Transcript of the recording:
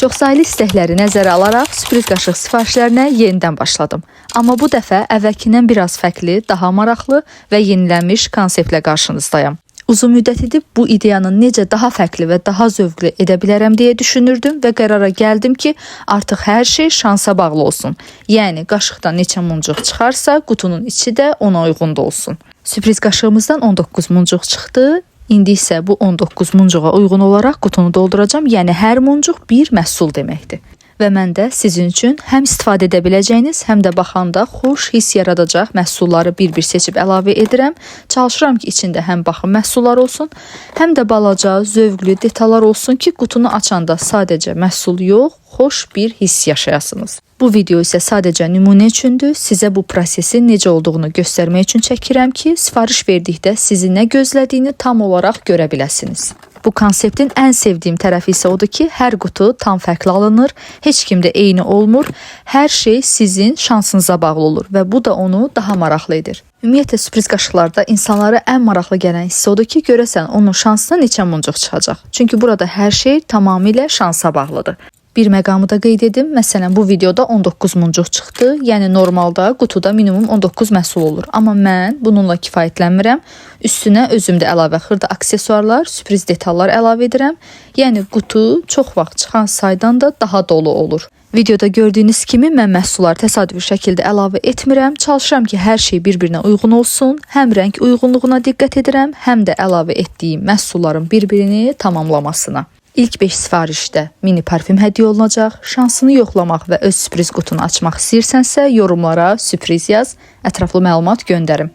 Çoxsaylı istəkləri nəzərə alaraq sürpriz qaşıq sifarişlərinə yenidən başladım. Amma bu dəfə əvvəlkindən biraz fərqli, daha maraqlı və yenilənmiş konseptlə qarşınızdayım. Uzun müddət edib bu ideyanı necə daha fərqli və daha zövqlü edə bilərəm deyə düşünürdüm və qərara gəldim ki, artıq hər şey şansa bağlı olsun. Yəni qaşıqdan neçə muncuq çıxarsa, qutunun içi də ona uyğun da olsun. Sürpriz qaşığımızdan 19 muncuq çıxdı. İndi isə bu 19 muncuğa uyğun olaraq qutunu dolduracağam. Yəni hər muncuq bir məhsul deməkdir. Və mən də sizin üçün həm istifadə edə biləcəyiniz, həm də baxanda xoş hiss yaradacaq məhsulları bir-bir seçib əlavə edirəm. Çalışıram ki, içində həm baxım məhsullar olsun, həm də balaca, zövqlü detallar olsun ki, qutunu açanda sadəcə məhsul yox, xoş bir hiss yaşayasınız. Bu video isə sadəcə nümunə üçündür. Sizə bu prosesin necə olduğunu göstərmək üçün çəkirəm ki, sifariş verdikdə sizi nə gözlədiyini tam olaraq görə biləsiniz. Bu konseptin ən sevdiyim tərəfi isə odur ki, hər qutu tam fərqli alınır, heç kimdə eyni olmur, hər şey sizin şansınıza bağlı olur və bu da onu daha maraqlı edir. Ümumiyyətlə, sürpriz qaşıqlarda insanlara ən maraqlı gələn hissə odur ki, görəsən onun şansına neçə muncuq çıxacaq. Çünki burada hər şey tamamilə şansa bağlıdır. Bir məqamı da qeyd edim. Məsələn, bu videoda 19 muncuq çıxdı. Yəni normalda qutuda minimum 19 məhsul olur. Amma mən bununla kifayətlənmirəm. Üstünə özümdə əlavə xırda aksesuarlar, sürpriz detallar əlavə edirəm. Yəni qutu çox vaxt çıxan saydan da daha dolu olur. Videoda gördüyünüz kimi mən məhsulları təsadüfi şəkildə əlavə etmirəm. Çalışıram ki, hər şey bir-birinə uyğun olsun. Həm rəng uyğunluğuna diqqət edirəm, həm də əlavə etdiyim məhsulların bir-birini tamamlamasına. İlk 5 sifarişdə mini parfüm hədiyyə olunacaq. Şansını yoxlamaq və öz sürpriz qutunu açmaq istəyirsənsə, yorumlara sürpriz yaz, ətraflı məlumat göndərim.